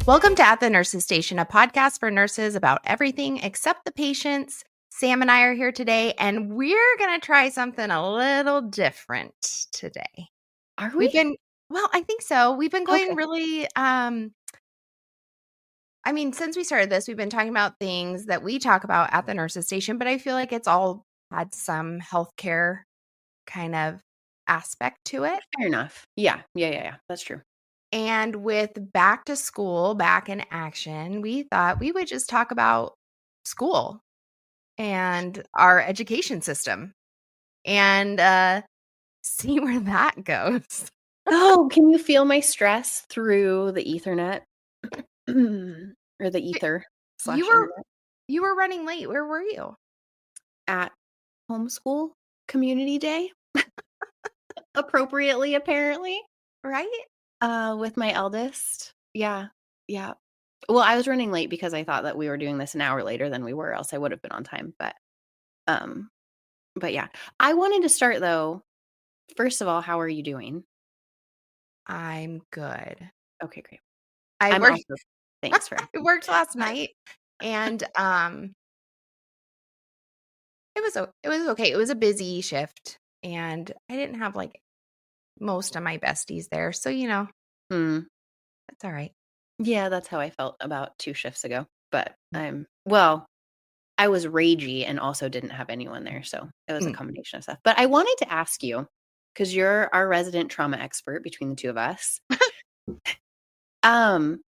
Welcome to At the Nurses Station, a podcast for nurses about everything except the patients. Sam and I are here today, and we're going to try something a little different today. Are we? I think so. We've been going Okay. really, since we started this, we've been talking about things that we talk about at the nurses station, but I feel like it's all had some healthcare kind of aspect to it. Fair enough. Yeah. That's true. And with back to school, back in action, we thought we would just talk about school and our education system and see where that goes. Oh, can you feel my stress through the Ethernet or the ether slash You were internet you were running late. Where were you? at homeschool community day? Appropriately, apparently, Right? with my eldest. Yeah. Yeah. Well, I was running late because I thought that we were doing this an hour later than we were, else I would have been on time. Um, but yeah. I wanted to start though. First of all, how are you doing? I'm good. Okay, great. I I'm worked also thanks for I worked last night and it was okay. It was a busy shift and I didn't have like most of my besties there. So, Mm. that's all right. Yeah, that's how I felt about 2 shifts ago, but well, I was ragey and also didn't have anyone there, so it was a Mm. combination of stuff. But I wanted to ask you, because 'cause you're our resident trauma expert between the 2 of us.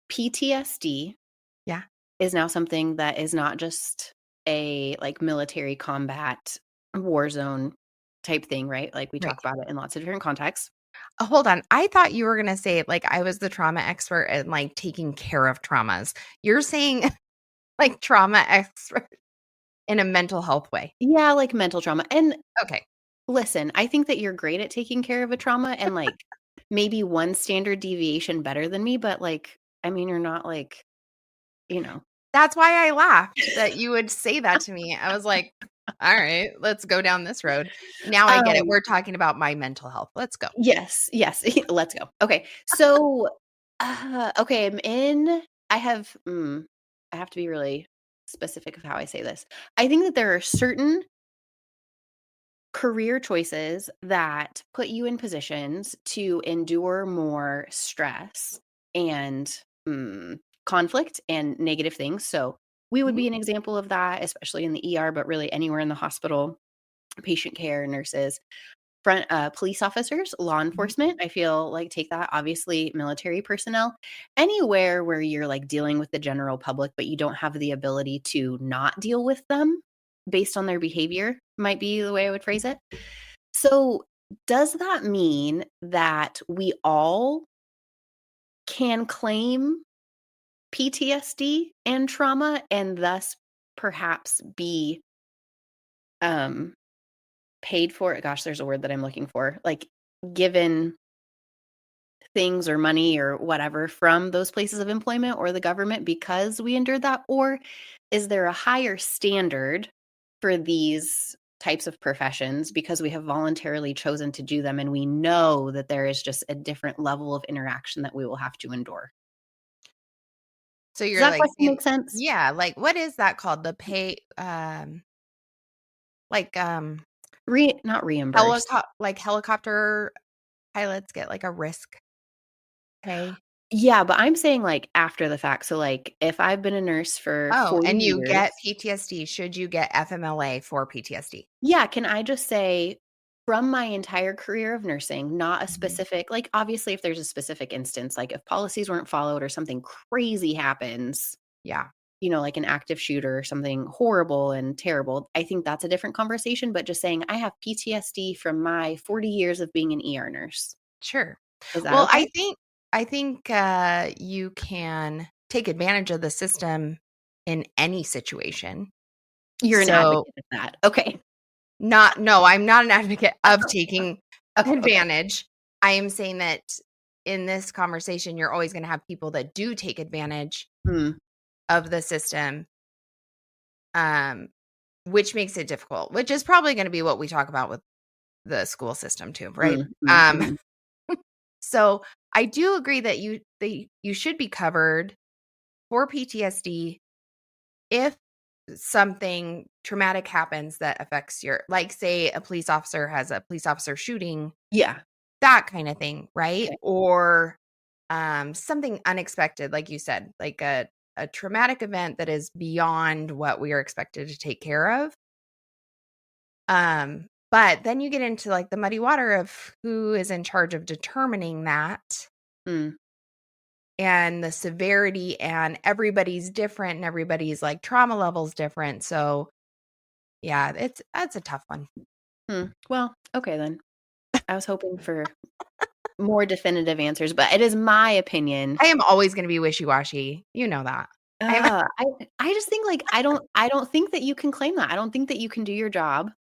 PTSD Yeah. is now something that is not just a, like, military combat war zone type thing, right? Like, we Right. talk about it in lots of different contexts. Hold on. I thought you were gonna say, like, I was the trauma expert and, like, taking care of traumas. You're saying, like, trauma expert in a mental health way. Yeah, like mental trauma, and Okay. listen, I think that you're great at taking care of a trauma and, like, maybe one standard deviation better than me, but, like, I mean, you're not, like, you know. That's why I laughed that you would say that to me. I was like, "All right, let's go down this road." Now I get it. Um, We're talking about my mental health. Let's go. yes, let's go. Okay, so, okay, I have to be really specific of how I say this. I think that there are certain career choices that put you in positions to endure more stress and conflict and negative things. So, we would Mhm, be an example of that, especially in the ER, but really anywhere in the hospital, patient care, nurses, police officers, law mhm. enforcement. I feel like take that. Obviously, military personnel, anywhere where you're like dealing with the general public, but you don't have the ability to not deal with them based on their behavior, might be the way I would phrase it. So, does that mean that we all can claim PTSD and trauma and thus perhaps be um, paid for it? Gosh, there's a word that I'm looking for. Like given things or money or whatever from those places of employment or the government because we endured that? Or is there a higher standard for these types of professions because we have voluntarily chosen to do them and we know that there is just a different level of interaction that we will have to endure? So Does you're that like question saying make sense? yeah, like, what is that called? The pay, like, Not reimbursed. helicopter pilots get, like, a risk pay? Yeah, but I'm saying, like, after the fact. So, like, if I've been a nurse for Oh, 40 and you get years, PTSD, should you get FMLA for PTSD? yeah, can I just say from my entire career of nursing, not a Mhm. specific like, obviously, if there's a specific instance, like, if policies weren't followed or something crazy happens, Yeah, like an active shooter or something horrible and terrible, I think that's a different conversation, but just saying, "I have PTSD from my 40 years of being an ER nurse." sure. Is that Well, okay? I think you can take advantage of the system in any situation. You're an So, advocate of that. Okay. not no, I'm not an advocate of taking Okay. advantage. I am saying that in this conversation, you're always gonna have people that do take advantage Mm, of the system, um, which makes it difficult, which is probably gonna be what we talk about with the school system too, right? mhm. So I do agree that you should be covered for PTSD, if something traumatic happens that affects your, like, say a police officer has a police officer shooting, Yeah. that kind of thing, right? Okay. Or something unexpected, like you said, like a traumatic event that is beyond what we are expected to take care of. But then you get into like the muddy water of who is in charge of determining that Mm. and the severity, and everybody's different and everybody's like trauma levels different. So yeah, that's a tough one. Well, okay then. I was hoping for more definitive answers, but it is my opinion. I am always going to be wishy-washy. You know that. I am. I just think, like, I don't think that you can claim that. I don't think that you can do your job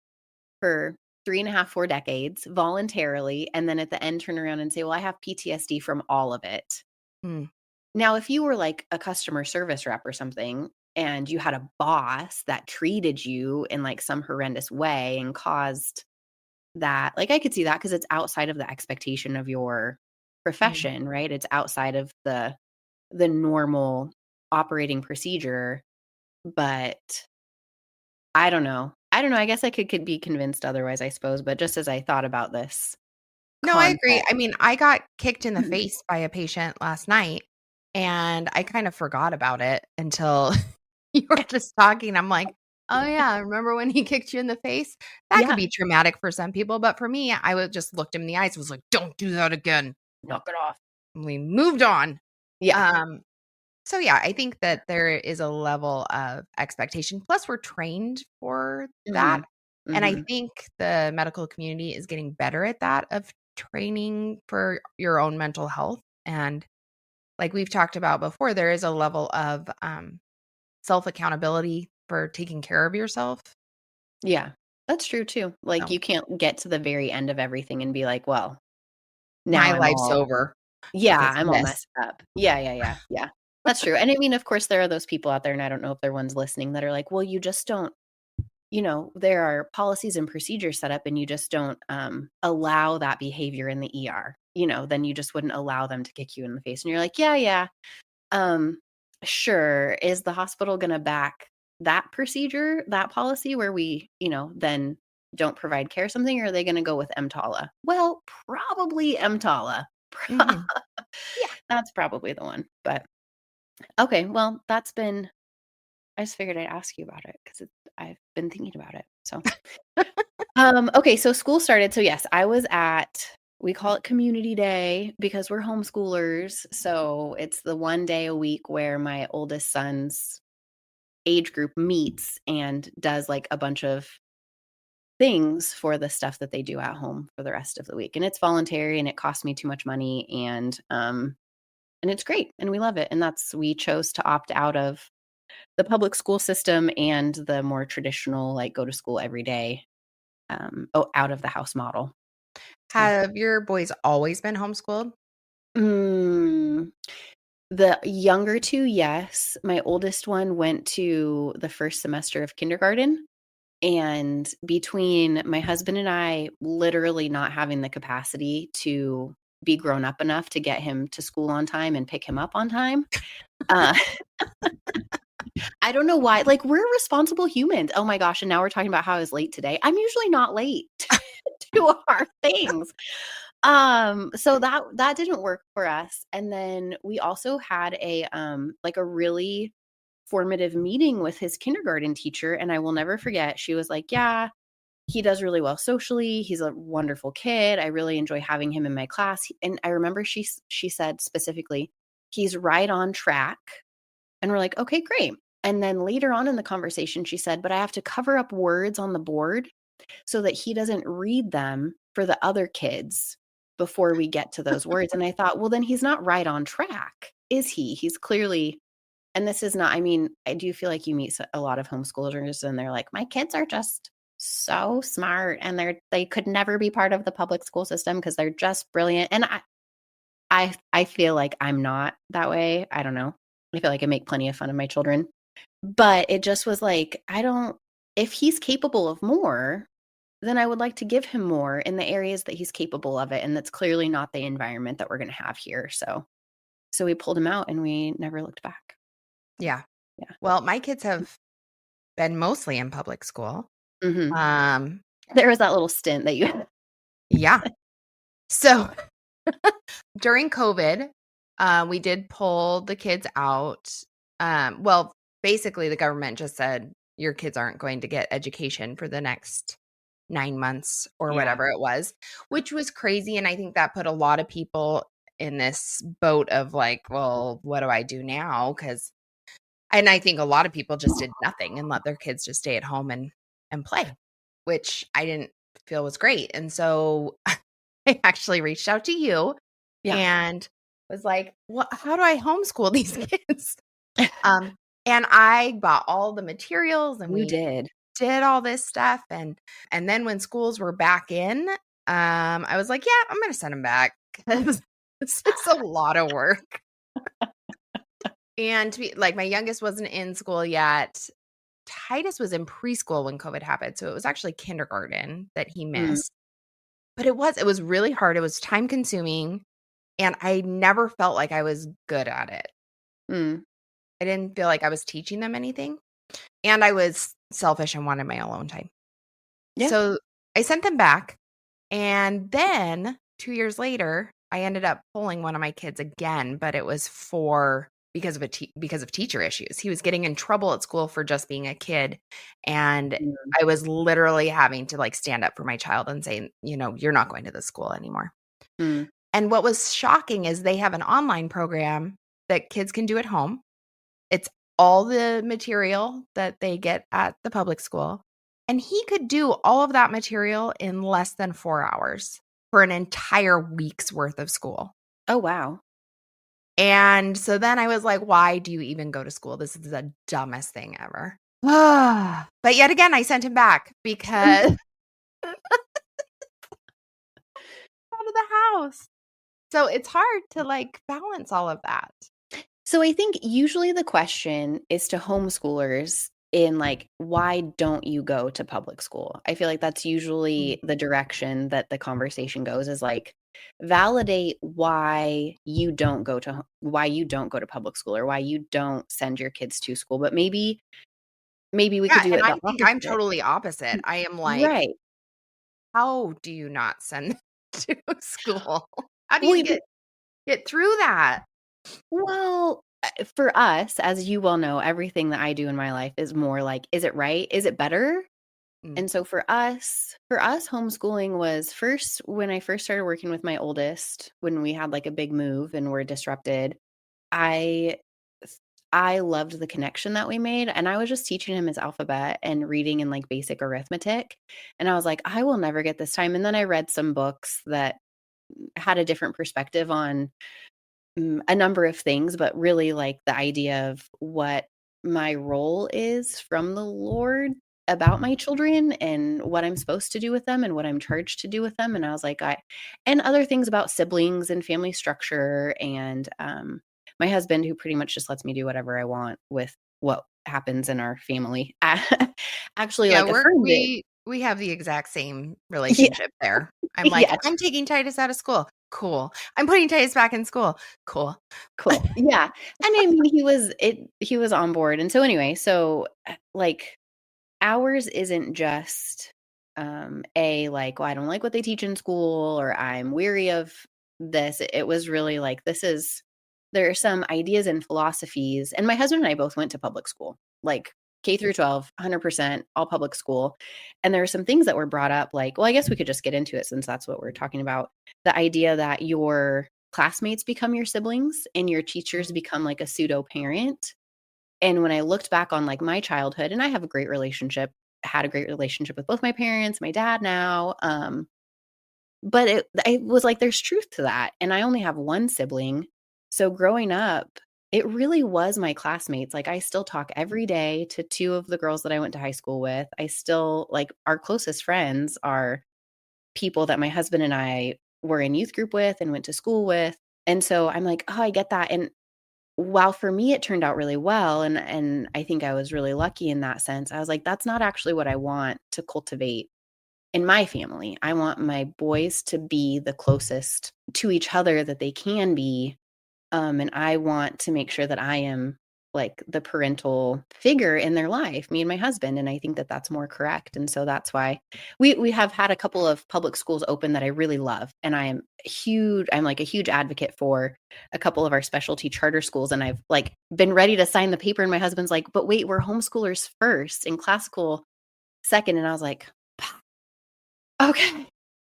for 3.5, 4 decades voluntarily, and then at the end turn around and say, "Well, I have PTSD from all of it." Mm, Now, if you were, like, a customer service rep or something, and you had a boss that treated you in, like, some horrendous way and caused that, like, I could see that because it's outside of the expectation of your mm. profession, right? It's outside of the normal operating procedure, but I don't know. I don't know, I guess I could be convinced otherwise, I suppose, but just as I thought about this No, I agree. concept. I mean, I got kicked in the Mhm. face by a patient last night, and I kind of forgot about it until you were just talking. I'm like, "Oh, yeah, remember when he kicked you in the face?" That could Yeah, be traumatic for some people, but for me, I would just looked him in the eyes, was like, "Don't do that again." knock it off. And we moved on. Yeah. Um, so yeah, I think that there is a level of expectation. Plus, we're trained for that. Mhm. And I Mhm. think the medical community is getting better at that, of training for your own mental health. And like we've talked about before, there is a level of self accountability for taking care of yourself. Yeah, that's true too. Like, So you can't get to the very end of everything and be like, "Well, now my I'm life's all." over Yeah, if it's I'm all this. messed up. Yeah, yeah, yeah, yeah. That's true, and I mean, of course, there are those people out there, and I don't know if they're ones listening that are like, "Well, you just don't." There are policies and procedures set up, and you just don't, allow that behavior in the ER. Then you just wouldn't allow them to kick you in the face, and you're like, "Yeah, yeah, um, sure. Is the hospital gonna back that procedure, that policy where we, then don't provide care or something, or are they gonna go with EMTALA?" Well, probably EMTALA. Hmm. Yeah. That's probably the one, but okay, well, I just figured I'd ask you about it because I've been thinking about it, so. Okay, so school started. So yes, I was at, we call it community day because we're homeschoolers. So it's the one day a week where my oldest son's age group meets and does like a bunch of things for the stuff that they do at home for the rest of the week. And it's voluntary and it costs me too much money, and it's great and we love it. And we chose to opt out of the public school system and the more traditional, like, go to school every day, out of the house model. So, Have your boys always been homeschooled? mm, the younger two, yes. My oldest one went to the first semester of kindergarten. And between my husband and I literally not having the capacity to be grown up enough to get him to school on time and pick him up on time, uh, I don't know why. Like, we're responsible humans. Oh my gosh. And now we're talking about how I was late today. I'm usually not late to our things. So that didn't work for us. And then we also had like a really formative meeting with his kindergarten teacher. And I will never forget, she was like, "Yeah, he does really well socially. He's a wonderful kid. I really enjoy having him in my class." And I remember she said specifically, "He's right on track." And we're like, "Okay, great." And then later on in the conversation, she said, "But I have to cover up words on the board so that he doesn't read them for the other kids before we get to those words." And I thought, well, then he's not right on track, is he? He's clearly, and this is not, I mean, I do feel like you meet a lot of homeschoolers and they're like, "My kids are just so smart and they could never be part of the public school system because they're just brilliant." And I feel like I'm not that way. I don't know. I feel like I make plenty of fun of my children. But it just was like, I don't, if he's capable of more, then I would like to give him more in the areas that he's capable of it. And that's clearly not the environment that we're going to have here. So we pulled him out and we never looked back. Yeah. Yeah. Well, my kids have been mostly in public school. Mhm. Um, There was that little stint that you had. yeah. So during COVID, we did pull the kids out. Well, basically, the government just said your kids aren't going to get education for the next 9 months or Yeah. whatever it was, which was crazy. And I think that put a lot of people in this boat of like, well, what do I do now? And I think a lot of people just did nothing and let their kids just stay at home and play, which I didn't feel was great. And so I actually reached out to you Yeah. and was like, "What? How do I homeschool these kids?" Um, and I bought all the materials, and You we did. did all this stuff, and then when schools were back in, I was like, "Yeah, I'm gonna send them back because it's just a lot of work." And to be like, my youngest wasn't in school yet. Titus was in preschool when COVID happened, so it was actually kindergarten that he Mm, missed. But it was really hard. It was time consuming, and I never felt like I was good at it. mm. I didn't feel like I was teaching them anything, and I was selfish and wanted my alone time. Yeah. So I sent them back, and then 2 years later, I ended up pulling one of my kids again, but it was for because of teacher issues. He was getting in trouble at school for just being a kid, and Mm, I was literally having to, like, stand up for my child and say, "You're not going to this school anymore." mm. And what was shocking is they have an online program that kids can do at home. It's all the material that they get at the public school, and he could do all of that material in less than 4 hours for an entire week's worth of school. Oh, wow. And so then I was like, "Why do you even go to school? This is the dumbest thing ever." But yet again, I sent him back because out of the house. So it's hard to, like, balance all of that. So I think usually the question is to homeschoolers in like, why don't you go to public school? I feel like that's usually the direction that the conversation goes is like validate why you don't go to public school or why you don't send your kids to school. But maybe we could Yeah, do and it I the think I'm opposite. totally opposite. I am like, Right. "How do you not send them to school? How do Well, you get through that?" well, for us, as you well know, everything that I do in my life is more like, is it right? Is it better? Mm, And so for us, homeschooling was first when I first started working with my oldest, when we had like a big move and were disrupted, I I loved the connection that we made and I was just teaching him his alphabet and reading and like basic arithmetic. And I was like, I will never get this time. And then I read some books that had a different perspective on a number of things, but really like the idea of what my role is from the Lord about my children and what I'm supposed to do with them and what I'm charged to do with them. And I was like, and other things about siblings and family structure and my husband, who pretty much just lets me do whatever I want with what happens in our family, actually yeah, like we're affirmed it. we have the exact same Yeah. relationship there. I'm like, Yeah. "I'm taking Titus out of school. Cool. I'm putting Titus back in school. Cool." Cool. Yeah. And I mean, he was on board. And so anyway, so like ours isn't just like, well, I don't like what they teach in school or I'm weary of this. It was really like there are some ideas and philosophies. And my husband and I both went to public school, like K through 12, 100% all public school. And there are some things that were brought up like, well, I guess we could just get into it since that's what we're talking about. The idea that your classmates become your siblings and your teachers become like a pseudo parent. And when I looked back on like my childhood, and I have a great relationship, had a great relationship with both my parents, my dad now. But it was like there's truth to that. And I only have one sibling. So growing up, it really was my classmates. Like I still talk every day to two of the girls that I went to high school with. I still like our closest friends are people that my husband and I were in youth group with and went to school with. And so I'm like, oh, I get that. And while for me it turned out really well and I think I was really lucky in that sense, I was like, that's not actually what I want to cultivate in my family. I want my boys to be the closest to each other that they can be. And I want to make sure that I am like the parental figure in their life, me and my husband. And I think that that's more correct. And so that's why we have had a couple of public schools open that I really love. And I'm like a huge advocate for a couple of our specialty charter schools. And I've like been ready to sign the paper. And my husband's like, but wait, we're homeschoolers first and classical second. And I was like, okay,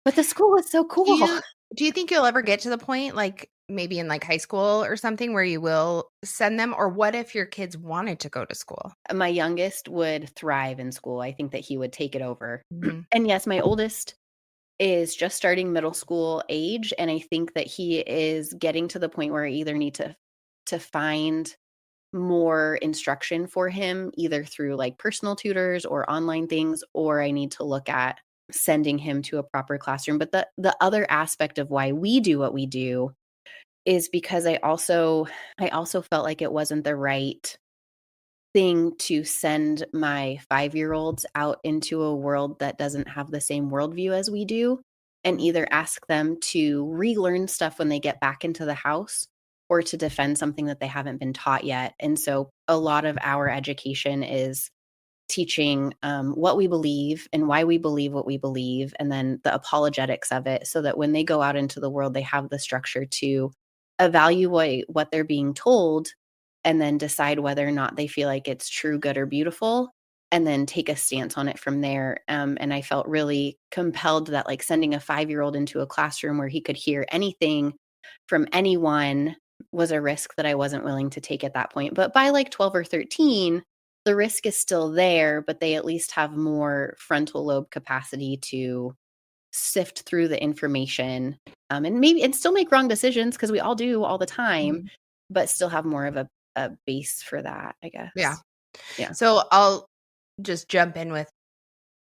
but the school is so Do cool. you do you think you'll ever get to the point, like, maybe in, like, high school or something where you will send them? Or what if your kids wanted to go to school? My youngest would thrive in school. I think that he would take it over. Mhm. And yes, my oldest is just starting middle school age, and I think that he is getting to the point where I either need to find more instruction for him, either through like personal tutors or online things, or I need to look at sending him to a proper classroom. But the other aspect of why we do what we do is because I also felt like it wasn't the right thing to send my 5-year-olds out into a world that doesn't have the same worldview as we do, and Mhm. either ask them to relearn stuff when they get back into the house or to defend something that they haven't been taught yet. And so a lot of our education is teaching what we believe and why we believe what we believe, and then the apologetics of it, so that when they go out into the world, they have the structure to evaluate what they're being told and then decide whether or not they feel like it's true, good, or beautiful, and then take a stance on it from there. And I felt really compelled that, like, sending a 5-year-old into a classroom where he could hear anything from anyone was a risk that I wasn't willing to take at that point. But by like 12 or 13, the risk is still there, but they at least have more frontal lobe capacity to sift through the information, and still make wrong decisions, because we all do all the time, Mhm. but still have more of a base for that, I Yeah. guess. Yeah. So I'll just jump in with,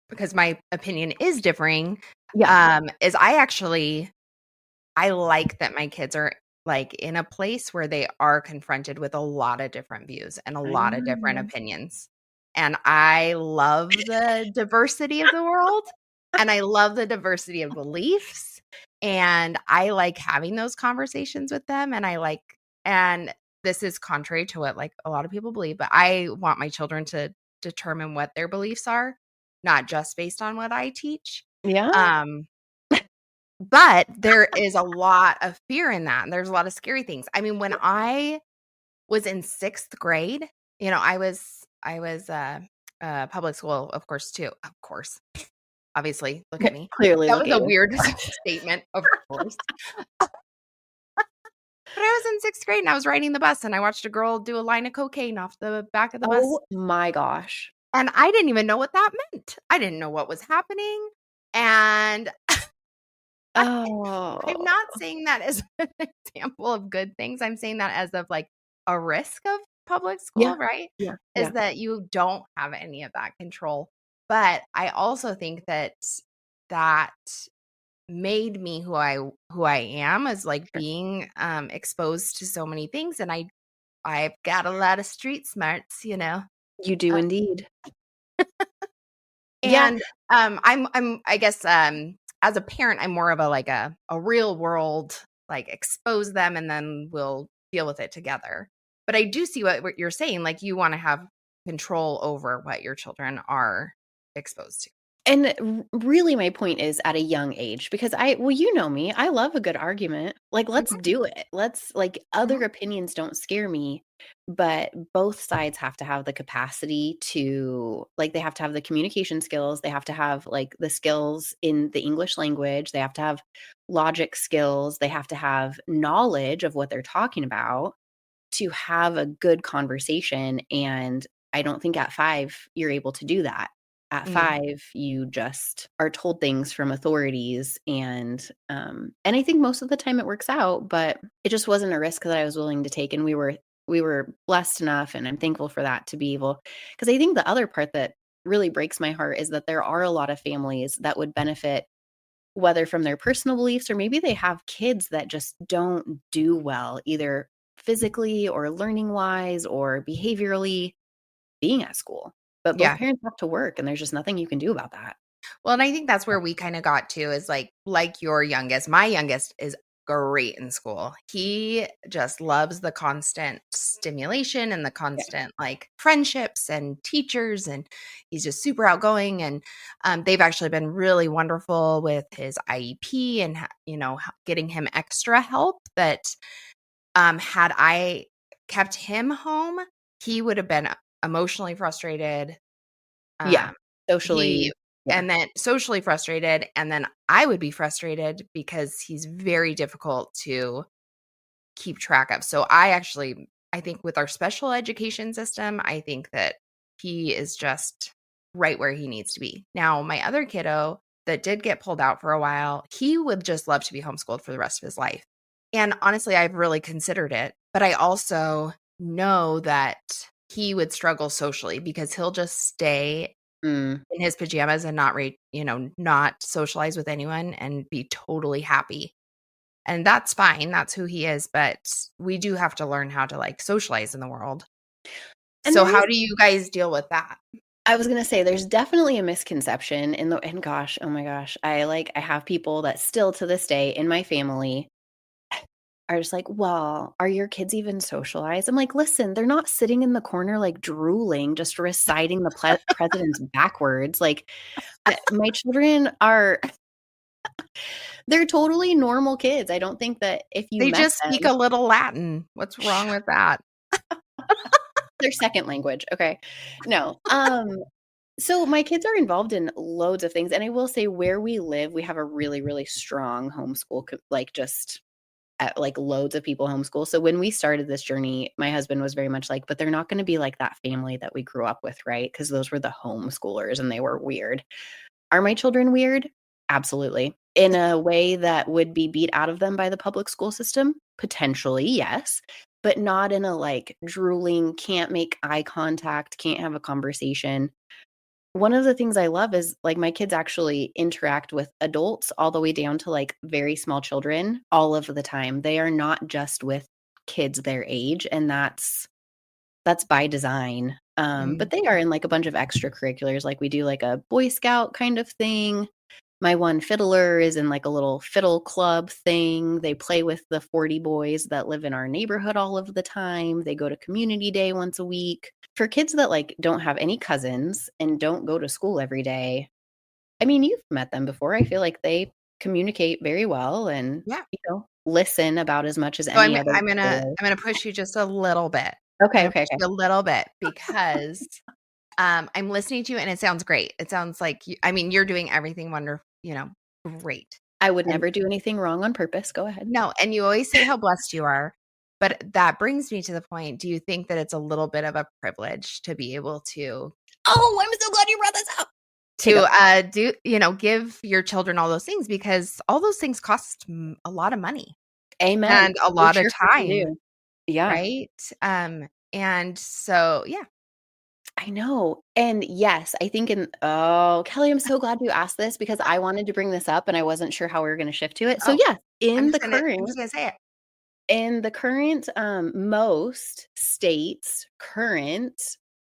because my opinion is differing, Yeah. is I like that my kids are, like, in a place where they are confronted with a lot of different views and a I lot of different know. opinions, and I love the diversity of the world, and I love the diversity of beliefs, and I like having those conversations with them, and this is contrary to what, like, a lot of people believe, but I want my children to determine what their beliefs are, not just based on what I teach. Yeah. Um but there is a lot of fear in that, and there's a lot of scary things. I mean, when I was in 6th grade, I was public school, of course, too. Of course. Obviously, look at me. Clearly, That look was at a you. weird statement, of course. But I was in 6th grade, and I was riding the bus, and I watched a girl do a line of cocaine off the back of the bus, Oh my gosh. and I didn't even know what that meant. I didn't know what was happening, and I'm Oh, not saying that as an example of good things, I'm saying that as of, like, a risk of public yeah. school, right? Yeah. Is Yeah. that you don't have any of that control, but I also think that that made me who I am, as, like, Sure. being, exposed to so many things, and I've got a lot of street smarts, You do uh, indeed. Yeah. and, I guess, as a parent, I'm more of a real world, like, expose them and then we'll deal with it together. But I do see what you're saying, like, you wanna have control over what your children are exposed to. And really my point is at a young age, because you know me, I love a good argument. Like, let's Mhm, do it. Let's like, mhm, other opinions don't scare me, but both sides have to have the capacity to, like, they have to have the communication skills, they have to have like the skills in the English language, they have to have logic skills, they have to have knowledge of what they're talking about to have a good conversation. And I don't think at 5 you're able to do that. At mhm. 5, you just are told things from authorities, and I think most of the time it works out, but it just wasn't a risk that I was willing to take, and we were blessed enough, and I'm thankful for that, to be able, because I think the other part that really breaks my heart is that there are a lot of families that would benefit, whether from their personal beliefs or maybe they have kids that just don't do well, either physically or learning wise or behaviorally, being at school. But both Yeah. parents have to work, and there's just nothing you can do about that. Well, and I think that's where we kinda got to, is like your youngest. My youngest great in school. He just loves the constant stimulation and the Yeah. constant like friendships and teachers, and he's just super outgoing. And they've actually been really wonderful with his IEP and getting him extra help. That had I kept him home, he would have been emotionally frustrated. Yeah. Um, he Socially. Yeah. and then socially frustrated, and then I would be frustrated because he's very difficult to keep track of. So I think with our special education system, I think that he is just right where he needs to be. Now, my other kiddo that did get pulled out for a while, he would just love to be homeschooled for the rest of his life. And honestly, I've really considered it, but I also know that he would struggle socially because he'll just stay Mm. in his pajamas and not socialize with anyone and be totally happy. And that's fine, that's who he is, but we do have to learn how to, like, socialize in the world. And So there how is do you guys deal with that? I was gonna say there's definitely a misconception and gosh, oh my gosh, I have people that still to this day in my family are just like, "Well, are your kids even socialized?" I'm like, "Listen, they're not sitting in the corner, like, drooling, just reciting the presidents backwards." Like, my children are they're totally normal kids. I don't think that if you They met just speak them a little Latin. What's wrong with that? their second language, okay. No, so my kids are involved in loads of things, and I will say where we live, we have a really, really strong homeschool like, just like, loads of people homeschool. So when we started this journey, my husband was very much like, "But they're not gonna be like that family that we grew up with, right? Because those were the homeschoolers, and they were weird." Are my children weird? Absolutely. In a way that would be beat out of them by the public school system? Potentially, yes, but not in a, like, drooling, can't make eye contact, can't have a conversation. One of the things I love is, like, my kids actually interact with adults all the way down to, like, very small children all of the time. They are not just with kids their age, and that's by design. But Mm, they are in, like, a bunch of extracurriculars, like, we do, like, a Boy Scout kind of thing. My one fiddler is in, like, a little fiddle club thing. They play with the 40 boys that live in our neighborhood all of the time. They go to community day once a week. For kids that, like, don't have any cousins and don't go to school every day, I mean, you've met them before. I feel like they communicate very well and, yeah. listen about as much as So I'm any other I'm gonna school. I'm gonna push you just a little bit. I'm Okay, gonna okay, push okay. you a little bit because, I'm listening to you and it sounds great. It sounds like you're doing everything great. I would And never do anything wrong on purpose. Go ahead. no, and you always say how blessed you are, but that brings me to the point, do you think that it's a little bit of a privilege to be able Oh, I'm so glad you brought this up. to, Hiccup. give your children all those things because all those things cost a lot of money Amen. and a They lot of sure freaking time, do. Yeah. right? And so, yeah. I know. And yes, I think Kelly, I'm so glad you asked this because I wanted to bring this up and I wasn't sure how we were going to shift to it. So Oh, yes, I'm just gonna say it. in the current most states current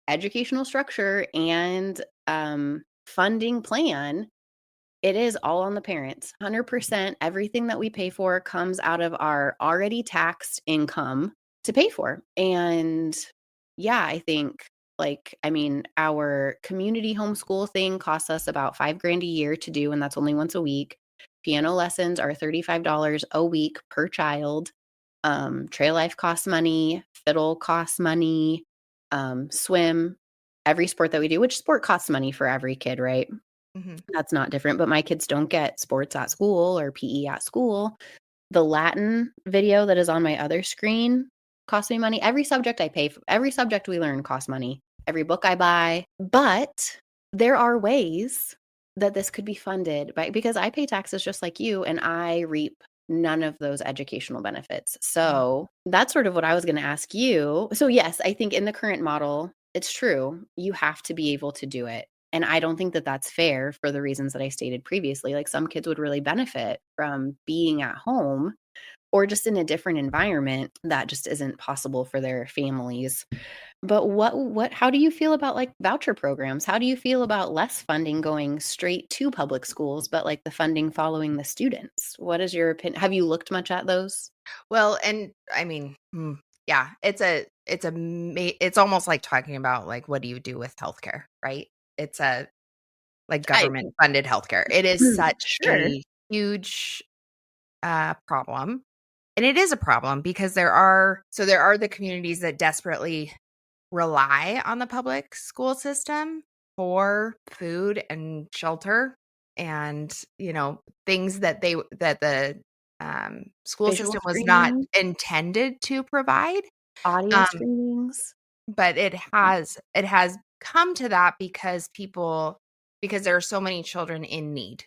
educational structure and funding plan, it is all on the parents. 100% everything that we pay for comes out of our already taxed income to pay for. And yeah, I think our community homeschool thing costs us about 5 grand a year to do, and that's only once a week. Piano lessons are $35 a week per child. Trail life costs money, fiddle costs money, swim, every sport that we do, which sport costs money for every kid, right? Mhm, That's not different, but my kids don't get sports at school or PE at school. The Latin video that is on my other screen costs me money. Every subject I pay for, every subject we learn costs money. Every book I buy, but there are ways that this could be funded by because I pay taxes just like you and I reap none of those educational benefits. mhm, So, that's sort of what I was going to ask you. So, yes, I think in the current model, it's true. You have to be able to do it. And I don't think that that's fair for the reasons that I stated previously. Like some kids would really benefit from being at home, or just in a different environment that just isn't possible for their families. But how do you feel about like voucher programs? How do you feel about less funding going straight to public schools, but like the funding following the students? What is your opinion? Have you looked much at those? Well, and I mean, yeah, it's almost like talking about like what do you do with healthcare, right? It's a like I government funded healthcare. It is such sure. a huge problem. And it is a problem because there are the communities that desperately rely on the public school system for food and shelter and, things that the school Visual system was not screening, intended to provide. audio Um, screenings. but it has come to that because there are so many children in need.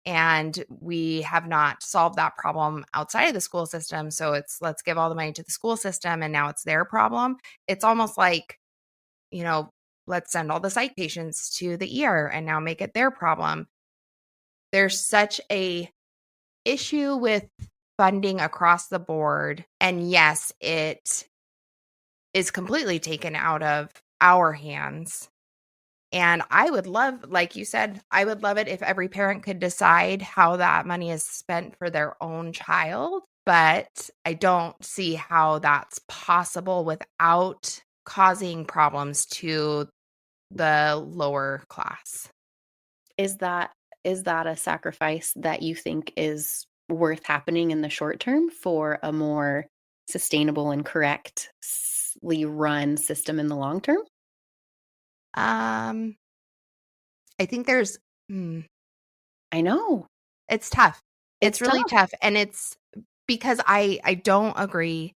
And we have not solved that problem outside of the school system. So let's give all the money to the school system and now it's their problem. It's almost like, you know, let's send all the psych patients to the ER and now make it their problem. There's such a issue with funding across the board. And yes, it is completely taken out of our hands. And I would love, like you said, I would love it if every parent could decide how that money is spent for their own child. But I don't see how that's possible without causing problems to the lower class. Is that a sacrifice that you think is worth happening in the short term for a more sustainable and correctly run system in the long term? Um, I think I know. it's tough. It's It's really tough. tough. And it's because I don't agree.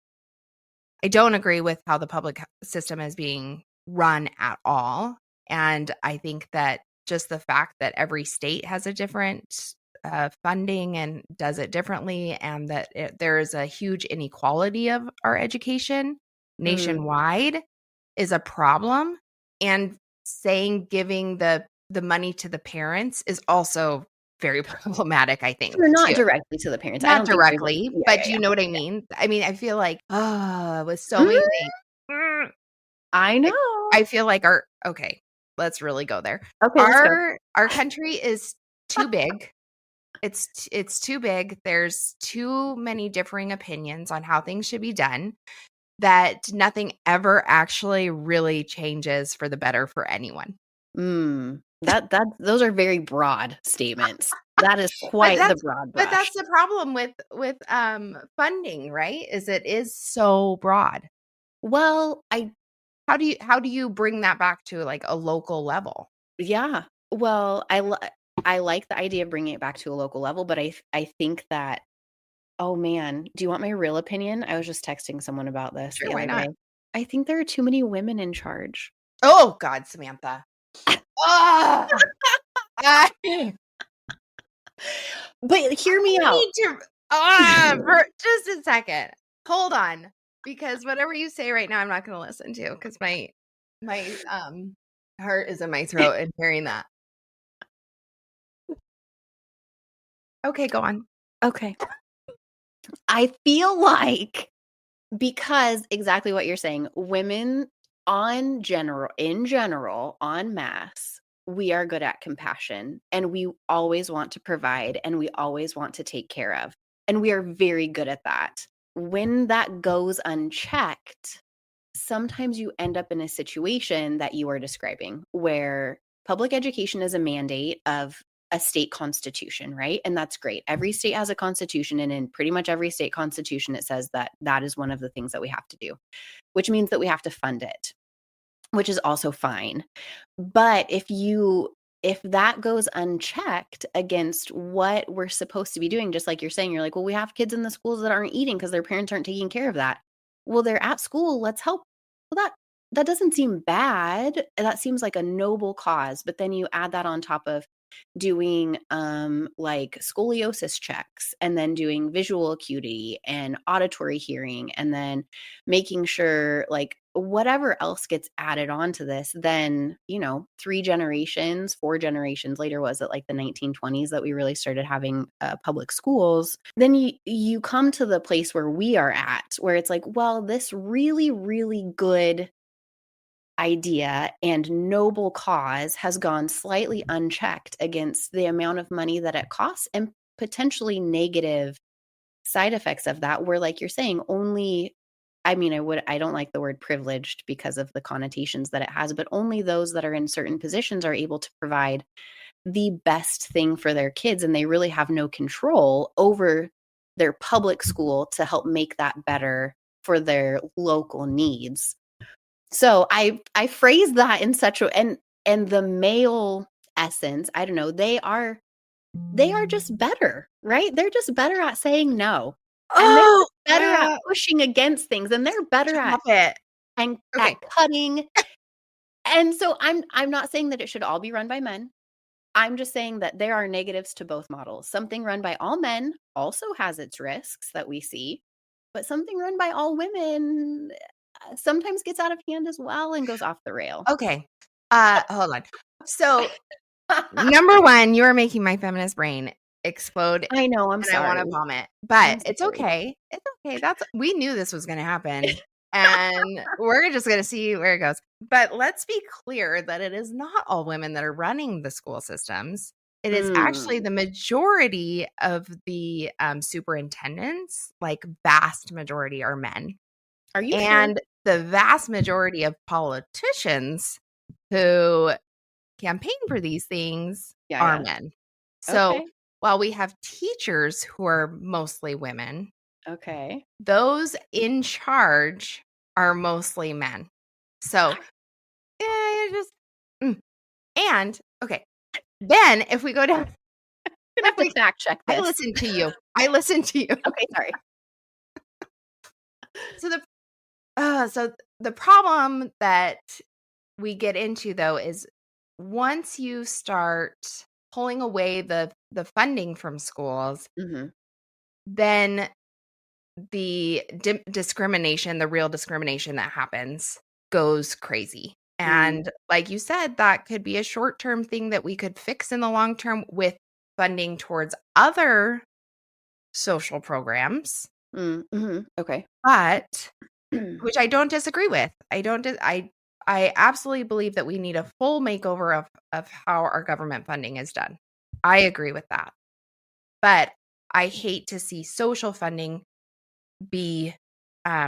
I don't agree with how the public system is being run at all. And I think that just the fact that every state has a different funding and does it differently, and that there is a huge inequality of our education Mm. nationwide is a problem. And giving the money to the parents is also very problematic, I think, Sure, not too. directly to the parents. I Not don't think there's a directly, yeah, but yeah, do you yeah. know what I mean? I mean, I feel like, with so many Mm, things, mm, I I know. I feel like our okay, let's really go there. Okay, let's go. Our country is too big. It's too big. There's too many differing opinions on how things should be done that nothing ever actually really changes for the better for anyone. That those are very broad statements. That is But quite the that's broad but brush. that's the problem with funding, right? Is it is so broad. Well, I How do you bring that back to, like, a local level? yeah. Well, I like the idea of bringing it back to a local level, but I think that oh man, do you want my real opinion? I was just texting someone about this Sure, the why other day. not? I think there are too many women in charge. Oh god, Samantha. Ah! I But hear me I out. need to for just a second. Hold on, because whatever you say right now, I'm not gonna listen to because my heart is in my throat and hearing that. Okay, go on. Okay. I feel like because exactly what you're saying, women in general, en masse, we are good at compassion and we always want to provide and we always want to take care of. And we are very good at that. When that goes unchecked, sometimes you end up in a situation that you are describing where public education is a mandate of a state constitution, right? And that's great. Every state has a constitution, and in pretty much every state constitution, it says that that is one of the things that we have to do, which means that we have to fund it, which is also fine. But if that goes unchecked against what we're supposed to be doing, just like you're saying, you're like, well, we have kids in the schools that aren't eating because their parents aren't taking care of that. Well, they're at school. Let's help. Well, that doesn't seem bad. That seems like a noble cause. But then you add that on top of doing like scoliosis checks and then doing visual acuity and auditory hearing and then making sure like whatever else gets added on to this, then, 3 generations, 4 generations later, was it like the 1920s that we really started having public schools? Then you come to the place where we are at, where it's like, well, this really, really good idea and noble cause has gone slightly unchecked against the amount of money that it costs and potentially negative side effects of that, where, like you're saying, only, I don't like the word privileged because of the connotations that it has, but only those that are in certain positions are able to provide the best thing for their kids, and they really have no control over their public school to help make that better for their local needs. So I phrase that in such a, and the male essence, I don't know, they are just better, right? They're just better at saying no. And they're Oh, just better at pushing against things, and they're better stop it. at Okay. cutting. And so I'm not saying that it should all be run by men. I'm just saying that there are negatives to both models. Something run by all men also has its risks that we see, but something run by all women sometimes gets out of hand as well and goes off the rail. Okay. Hold on. So, number one, you are making my feminist brain explode I know, I'm and I want sorry. to vomit, but I'm it's sorry. okay. It's okay. We knew this was going to happen and we're just going to see where it goes. But let's be clear that it is not all women that are running the school systems. It is actually Mm. the majority of the superintendents, like vast majority are men. Are you sure? And the vast majority of politicians who campaign for these things Yeah, are yeah. men. So Okay. while we have teachers who are mostly women, Okay. those in charge are mostly men. So it just mm. And okay, then if we go down, Gonna if have to we, fact check I this. listen to you. I listen to you. Okay, sorry. So the problem that we get into though is once you start pulling away the funding from schools, Mhm. then the discrimination, the real discrimination that happens goes crazy. Mm. And like you said, that could be a short-term thing that we could fix in the long term with funding towards other social programs, Mm. Mhm. Okay. but which I don't disagree with. I don't dis- I absolutely believe that we need a full makeover of how our government funding is done. I agree with that. But I hate to see social funding be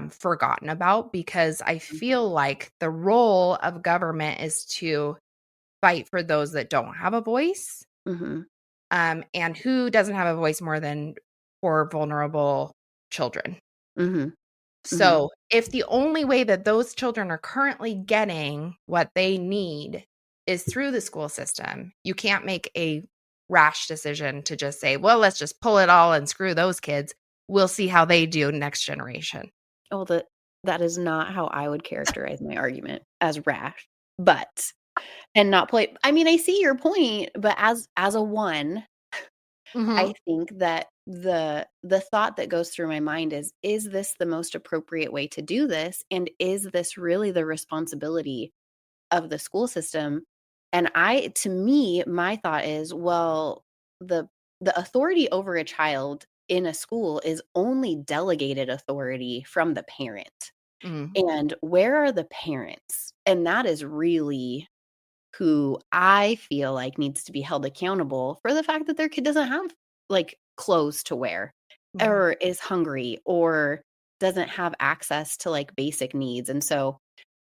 forgotten about because I feel like the role of government is to fight for those that don't have a voice, Mhm. and who doesn't have a voice more than poor, vulnerable children. Mhm. Mhm. So, if the only way that those children are currently getting what they need is through the school system, you can't make a rash decision to just say, "Well, let's just pull it all and screw those kids. We'll see how they do next generation." Oh, that is not how I would characterize my argument, as rash, but and not play, I see your point, but as a one, Mhm. I think that the thought that goes through my mind is this the most appropriate way to do this? And is this really the responsibility of the school system? And to me, my thought is, well, the the authority over a child in a school is only delegated authority from the parent. Mm. And where are the parents? And that is really who I feel like needs to be held accountable for the fact that their kid doesn't have, like, clothes to wear, Mhm. or is hungry, or doesn't have access to, like, basic needs. And so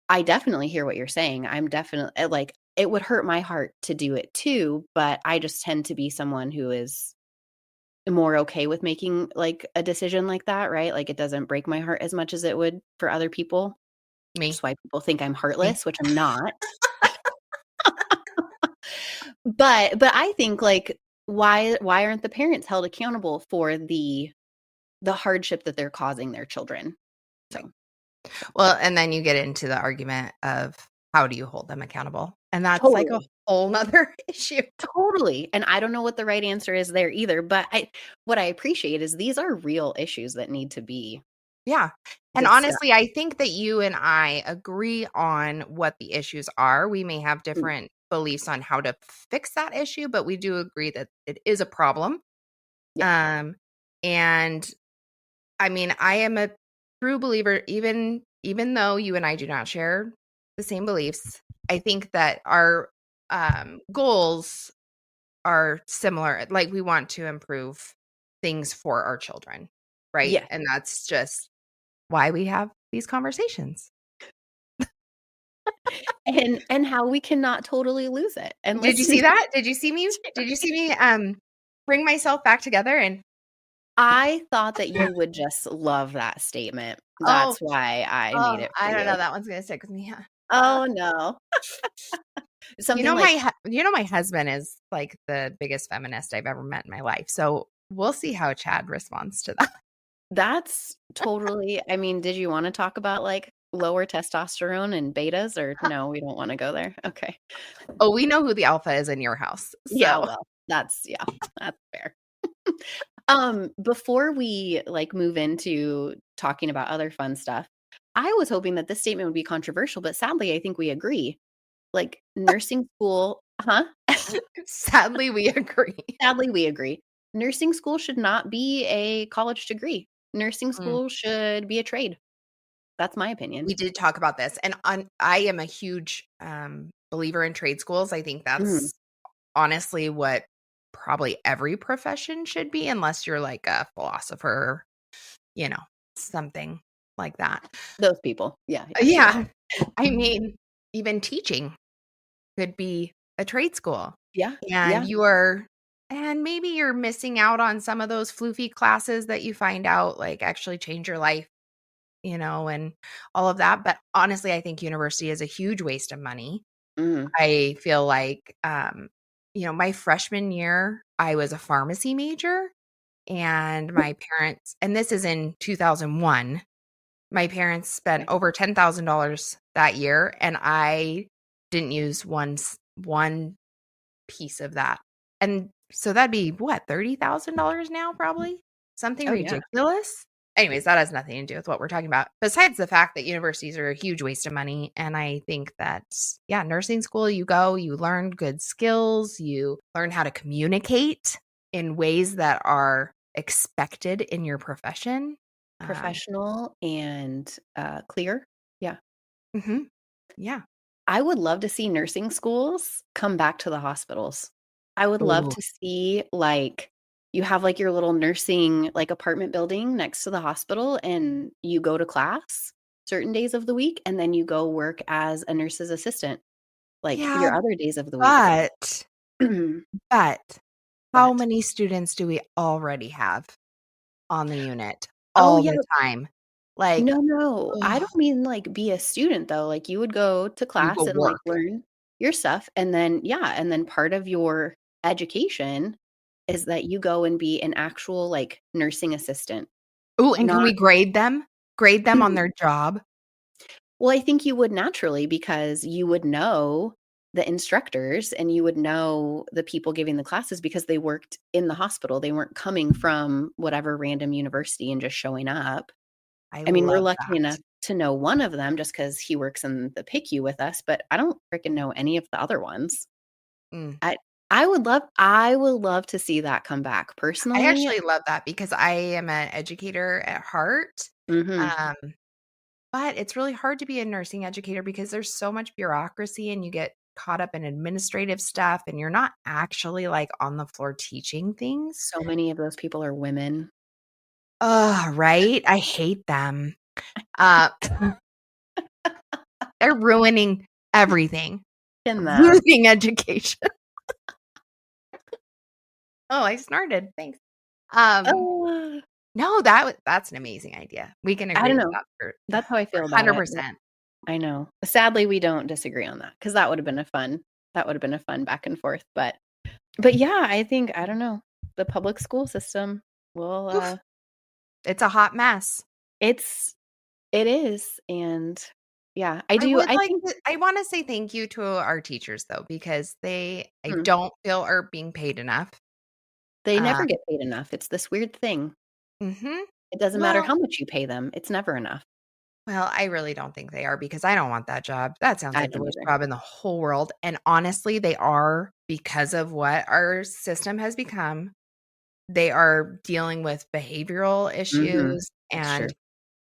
I definitely hear what you're saying. I'm definitely like, it would hurt my heart to do it too, but I just tend to be someone who is more okay with making, like, a decision like that, right? Like, it doesn't break my heart as much as it would for other people. Me. That's why people think I'm Me. heartless, which I'm not. But I think, like, why aren't the parents held accountable for the hardship that they're causing their children? Right. So, Well, and then you get into the argument of how do you hold them accountable? And that's like a totally. whole nother issue. Totally, and I don't know what the right answer is there either, but what I appreciate is these are real issues that need to be Yeah. And Good stuff. honestly, I think that you and I agree on what the issues are. We may have Mm, different beliefs on how to fix that issue, but we do agree that it is a problem. yeah. Um, and I mean, I am a true believer, even though you and I do not share the same beliefs. I think that our goals are similar. Like we want to improve things for our children, right? Yeah. And that's just why we have these conversations. And how we cannot totally lose it and Did you listen see to that? Did you see me? Did you see me bring myself back together and I thought that you would just love that statement. oh, That's why I made oh, it for I don't know. you. That one's gonna stick with me. Oh, no. Something like, My husband is like the biggest feminist I've ever met in my life. So we'll see how Chad responds to that. that's totally I mean, did you wanna talk about, like, lower testosterone and betas, or no, we don't wanna go there? Okay. Oh, we know who the alpha is in your house. Yeah, So well, that's fair. Before we, like, move into talking about other fun stuff, I was hoping that this statement would be controversial, but sadly, I think we agree. Like, nursing school huh? sadly, we agree. Sadly, we agree. Nursing school should not be a college degree. Nursing Mm. school should be a trade. That's my opinion. We did talk about this, and I am a huge believer in trade schools. I think Mhm. that's honestly what probably every profession should be, unless you're like a philosopher, you know, something like that. Those people. Yeah, yeah, yeah. Yeah. I mean, even teaching could be a trade school. Yeah, And yeah. you are and maybe you're missing out on some of those floofy classes that you find out, like, actually change your life, and all of that, but honestly, I think university is a huge waste of money. Mhm. I feel like, my freshman year, I was a pharmacy major, and my parents and this is in 2001. My parents spent Okay. over $10,000 that year, and I didn't use one piece of that. And so that'd be what, $30,000 now probably? Something Oh, yeah. ridiculous? Anyways, that has nothing to do with what we're talking about. Besides the fact that universities are a huge waste of money, and I think that, yeah, nursing school, you go, you learn good skills, you learn how to communicate in ways that are expected in your profession. Um, Professional and, clear. Yeah. mhm, yeah. I would love to see nursing schools come back to the hospitals. I would love Ooh. to see, like, you have, like, your little nursing, like, apartment building next to the hospital, and you go to class certain days of the week, and then you go work as a nurse's assistant, like, Yeah, your other days of the week. but but how But many students do we already have on the unit oh, all yeah. the time? Like, No, no. I ugh, don't mean, like, be a student, though. Like, you would go to you go class and, like, work. learn your stuff, and then yeah, and then part of your education is that you go and be an actual, like, nursing assistant, Ooh, and can not we grade them? Grade them on their job? well, I think you would naturally because you would know the instructors and you would know the people giving the classes because they worked in the hospital. They weren't coming from whatever random university and just showing up. I I mean, we're love lucky enough that. to know one of them just because he works in the PICU with us, but I don't freaking know any of the other ones. Mm. I I would love to see that come back. I Personally, actually love that because I am an educator at heart, mhm, um, but it's really hard to be a nursing educator because there's so much bureaucracy and you get caught up in administrative stuff and you're not actually, like, on the floor teaching things. so many of those people are women. Ugh, right? I hate them. Uh, they're ruining everything, In that. ruining education. Oh, I snorted, thanks. Um, Uh, no, that's an amazing idea. We can I agree don't with know. that for That's how I for feel about it. 100%. I know. Sadly, we don't disagree on that because that would have been a fun back and forth, but yeah, I think I don't know, the public school system will, Oof, it's a hot mess. it's it is, and yeah, I think I wanna say thank you to our teachers, though, because I mm, don't feel are being paid enough. they Um never get paid enough, it's this weird thing. Mhm. It doesn't matter Well how much you pay them. It's never enough. well, I really don't think they are because I don't want that job. That sounds I like the don't worst either. job in the whole world, and honestly, they are because of what our system has become. They are dealing with behavioral Mhm. issues That's true. and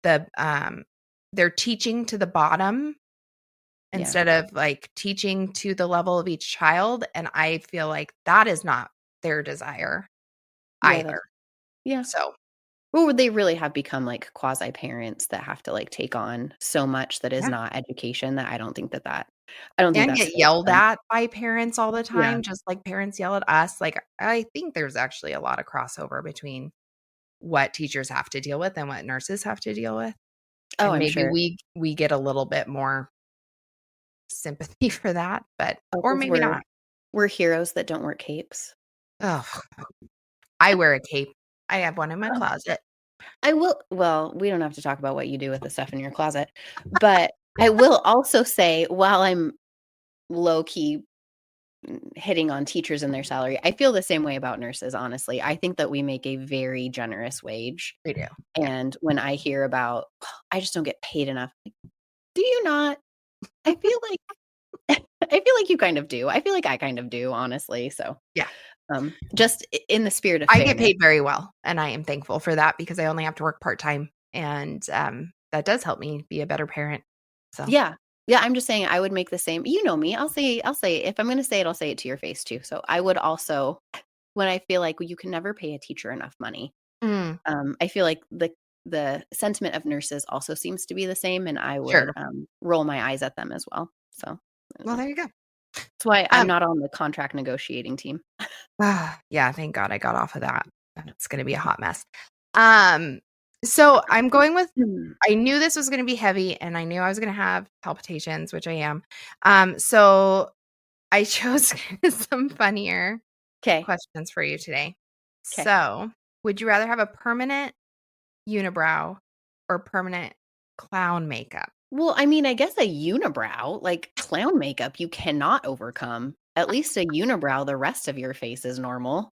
the, they're teaching to the bottom Yeah. instead of, like, teaching to the level of each child, and I feel like that is not their desire Yeah, either. that's yeah. So, Well, they really have become, like, quasi-parents that have to, like, take on so much that is yeah, not education that I don't think and that's get fair to yelled them. at by parents all the Yeah. time, just like parents yell at us. Like, I think there's actually a lot of crossover between what teachers have to deal with and what nurses have to deal with, Oh, and I'm maybe sure. we get a little bit more sympathy for that, but Oh, or 'cause maybe not. we're heroes that don't wear capes. Oh, I wear a cape. I have one in my Oh. closet. I will well, we don't have to talk about what you do with the stuff in your closet, but I will also say while I'm low key hitting on teachers and their salary, I feel the same way about nurses, honestly. I think that we make a very generous wage, We do. Yeah. and when I hear about, "I just don't get paid enough," like, do you not? I feel like I feel like you kind of do. I feel like I kind of do, honestly, so, Yeah. just I in the spirit of I get fairness. paid very well, and I am thankful for that because I only have to work part-time, and, that does help me be a better parent. So Yeah. Yeah, I'm just saying I would make the same you know me, I'll say it. If I'm gonna say it, I'll say it to your face too. So I would also when I feel like you can never pay a teacher enough money, mm, I feel like the sentiment of nurses also seems to be the same, and I would, sure. roll my eyes at them as well. So, I don't Well, know. there you go. That's why I'm Um, not on the contract negotiating team. yeah, thank God I got off of that. It's gonna be a hot mess. Um, so I'm going with Mm. I knew this was gonna be heavy, and I knew I was gonna have palpitations, which I am. So I chose some funnier 'Kay, questions for you today. 'kay. So, would you rather have a permanent unibrow or permanent clown makeup? Well, I mean, I guess a unibrow, like clown makeup, you cannot overcome. At least a unibrow, the rest of your face is normal.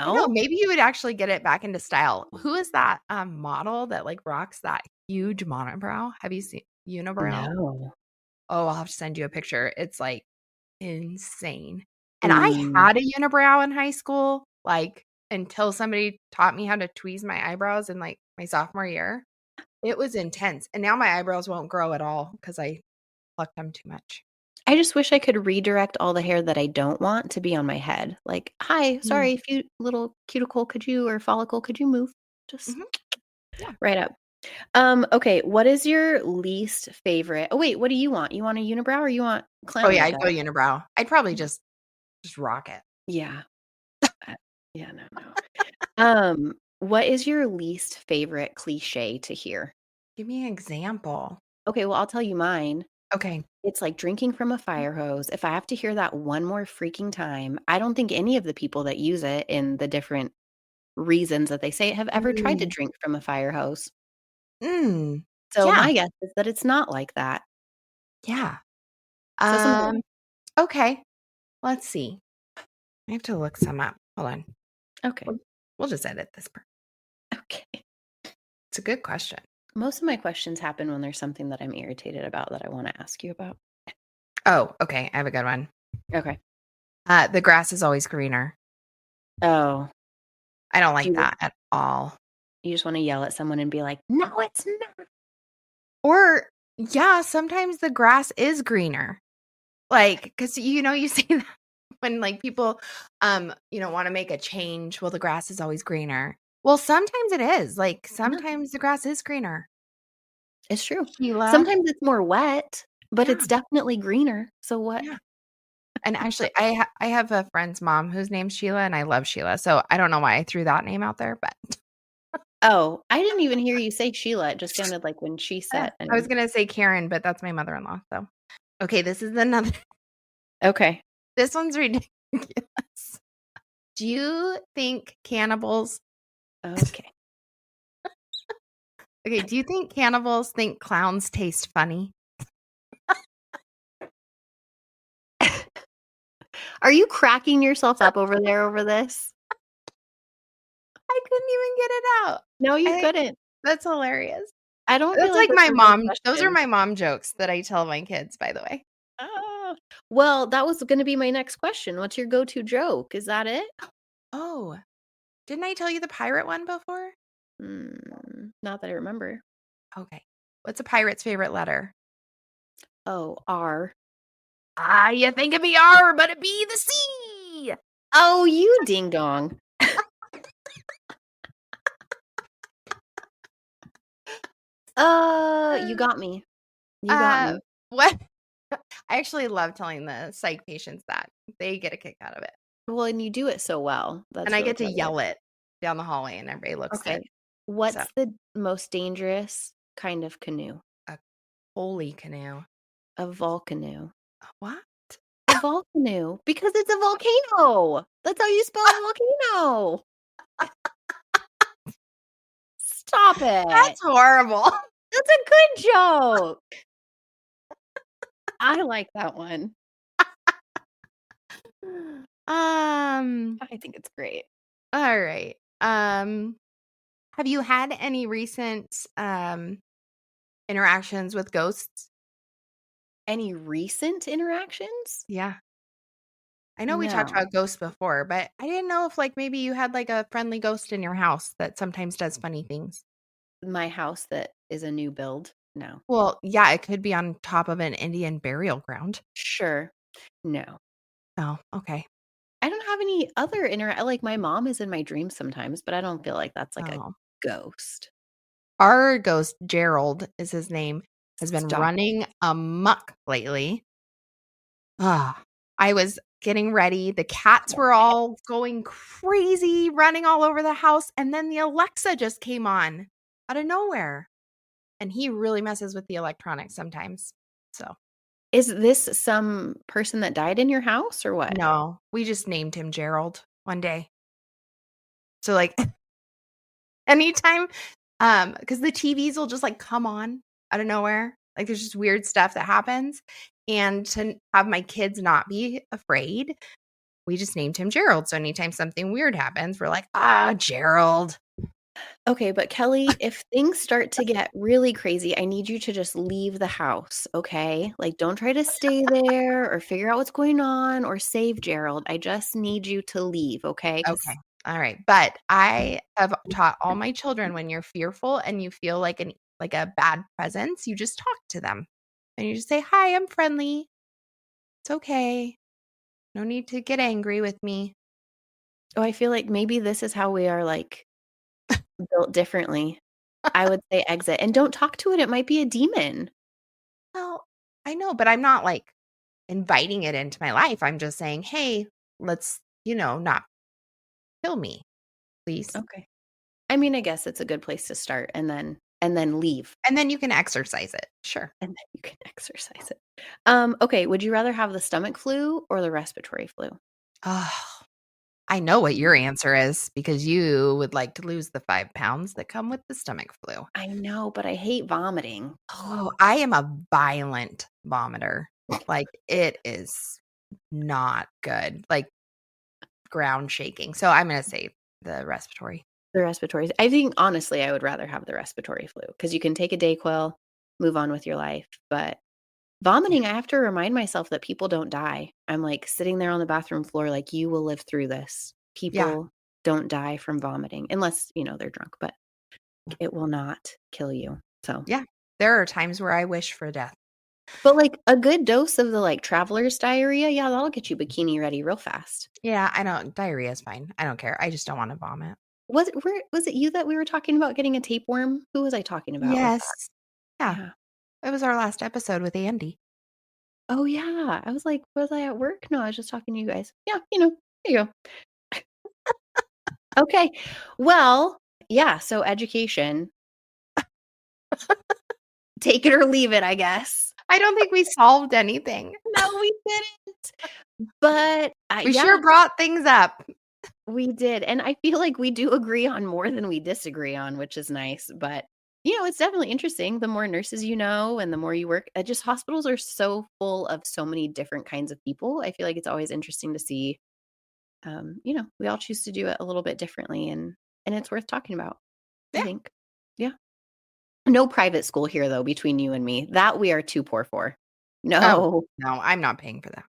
I know, No? maybe you would actually get it back into style. Who is that, model that, like, rocks that huge monobrow? Have you seen unibrow? No. Oh, I'll have to send you a picture. It's, like, insane. And I Mm. had a unibrow in high school, like, until somebody taught me how to tweeze my eyebrows in, like, my sophomore year. It was intense, and now my eyebrows won't grow at all because I plucked them too much. I just wish I could redirect all the hair that I don't want to be on my head. Like, "Hi, Mm, sorry, if you little cuticle, could you or follicle, could you move just mhm, yeah. right up?" Okay, what is your least favorite oh, wait, what do you want? You want a unibrow or you want Oh, clown yeah, I'd makeup? go unibrow. I'd probably just rock it. Yeah. Yeah, no, no. What is your least favorite cliche to hear? Give me an example. Okay, well, I'll tell you mine. Okay. It's like drinking from a fire hose. If I have to hear that one more freaking time, I don't think any of the people that use it in the different reasons that they say it have ever tried to Mm, drink from a fire hose. mm, So yeah, my guess is that it's not like that. yeah. So something like Um, okay, let's see. I have to look some up. Hold on. okay. We'll just edit this part. Okay. It's a good question. Most of my questions happen when there's something that I'm irritated about that I wanna ask you about. Oh, okay, I have a good one. Okay. The grass is always greener. Oh, I don't do like you that at all. you just wanna yell at someone and be like, "No, it's not." Or, yeah, sometimes the grass is greener. Like, because you see that when, like, people, wanna make a change, well, the grass is always greener. Well, sometimes it is, like, Yeah, sometimes the grass is greener. it's true. Sheila. Sometimes it's more wet, but Yeah, it's definitely greener. So what? yeah. And actually, I have a friend's mom whose name's Sheila, and I love Sheila, so I don't know why I threw that name out there, but Oh, I didn't even hear you say Sheila. It just sounded like when she yeah, said I was and gonna say Karen, but that's my mother-in-law, so okay, this is another okay. this one's ridiculous. Do you think cannibals Okay. okay, do you think cannibals think clowns taste funny? Are you cracking yourself up over there over this? I couldn't even get it out. No, you I couldn't. That's hilarious. I don't feel That's like like those my are real mom those are questions. my mom jokes that I tell my kids, by the way. Ah. Well, that was gonna be my next question. What's your go-to joke? Is that it? Oh, didn't I tell you the pirate one before? Not that I remember. Okay. What's a pirate's favorite letter? Oh, R. Ah, you think it'd be R, but it be the C. Oh, you ding dong. You got me. You got Uh, me. what? I actually love telling the psych patients that. They get a kick out of it. Well, and you do it so well. And That's I really get to clever. yell it down the hallway and everybody looks good. Okay. So, What's the most dangerous kind of canoe? a holy canoe. A volcanoe. What? A volcanoe, because it's a volcano. That's how you spell volcano. Stop it. That's horrible. That's a good joke. I like that one. Um, I think it's great. all right. Have you had any recent interactions with ghosts? Any recent interactions? Yeah. I know we talked No. about ghosts before, but I didn't know if like maybe you had like a friendly ghost in your house that sometimes does funny things. My house that is a new build? No. Well, yeah, it could be on top of an Indian burial ground. Sure. No. Oh, okay. I don't have any other like, my mom is in my dreams sometimes, but I don't feel like that's like a Oh. ghost. Our ghost, Gerald is his name, has been Stop it. running amok lately. Ah, I was getting ready. The cats were all going crazy, running all over the house, and then the Alexa just came on out of nowhere. And he really messes with the electronics sometimes. So, Is this some person that died in your house or what? no, we just named him Gerald one day. So, like, anytime, because the TVs will just like come on out of nowhere. Like, there's just weird stuff that happens. And to have my kids not be afraid, we just named him Gerald. So anytime something weird happens, we're like, ah, Gerald. Okay, but Kelly, if things start to get really crazy, I need you to just leave the house, okay? Like, don't try to stay there or figure out what's going on or save Gerald. I just need you to leave, okay? Okay. All right. But I have taught all my children when you're fearful and you feel like a bad presence, you just talk to them. And you just say, "Hi, I'm friendly. It's okay. No need to get angry with me." Oh, I feel like maybe this is how we are like built differently. I would say exit and don't talk to it. It might be a demon. Well, I know, but I'm not like inviting it into my life. I'm just saying, "Hey, let's, not kill me, please." Okay. I mean, I guess it's a good place to start and then leave. And then you can exercise it. Sure. And then you can exercise it. Okay, would you rather have the stomach flu or the respiratory flu? Oh, I know what your answer is because you would like to lose the 5 pounds that come with the stomach flu. I know, but I hate vomiting. Oh, I am a violent vomiter. Like, it is not good, like, ground shaking. So I'm gonna say the respiratory. The respiratory. I think honestly, I would rather have the respiratory flu because you can take a Dayquil, move on with your life. But Yeah. vomiting, I have to remind myself that people don't die. I'm like sitting there on the bathroom floor, like, you will live through this. Yeah. People don't die from vomiting unless, they're drunk, but it will not kill you. So, Yeah. There are times where I wish for death. but like a good dose of the like traveler's diarrhea, yeah, that'll get you bikini ready real fast. Yeah, I don't diarrhea is fine. I don't care. I just don't wanna vomit. Was it you that we were talking about getting a tapeworm? Who was I talking about with that? Yes. Yeah. Yeah. It was our last episode with Andy. Oh, yeah. I was like, "Was I at work?" No, I was just talking to you guys. Yeah, there you go. Okay. Well, yeah, so education, take it or leave it, I guess. I don't think we solved anything. No, we didn't. But, We yeah, sure brought things up. we did, and I feel like we do agree on more than we disagree on, which is nice, but, it's definitely interesting. The more nurses you know and the more you work just hospitals are so full of so many different kinds of people. I feel like it's always interesting to see, we all choose to do it a little bit differently, and it's worth talking about. I Yeah. think. Yeah. No private school here, though, between you and me. That we are too poor for. Oh, No. no, I'm not paying for that.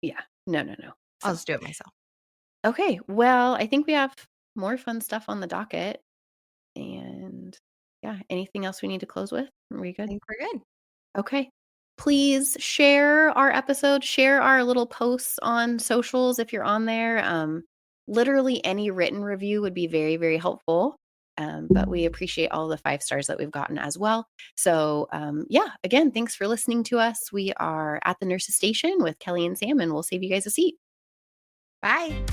Yeah. No, no, no. I'll So, just do it myself. okay. Well, I think we have more fun stuff on the docket. And yeah, anything else we need to close with? Are we I good? think we're good. Okay. Please share our episode, share our little posts on socials if you're on there. Literally any written review would be very, very helpful. But we appreciate all the 5 stars that we've gotten as well. So, yeah, again, thanks for listening to us. We are at the nurse's station with Kelly and Sam, and we'll save you guys a seat. Bye.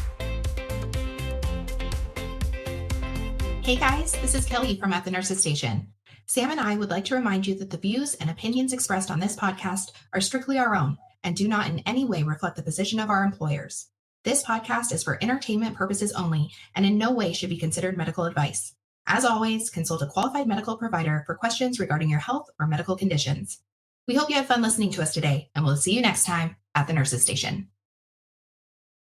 Hey guys, this is Kelly from At the Nurse's Station. Sam and I would like to remind you that the views and opinions expressed on this podcast are strictly our own and do not in any way reflect the position of our employers. This podcast is for entertainment purposes only and in no way should be considered medical advice. As always, consult a qualified medical provider for questions regarding your health or medical conditions. We hope you had fun listening to us today, and we'll see you next time at the Nurse's Station.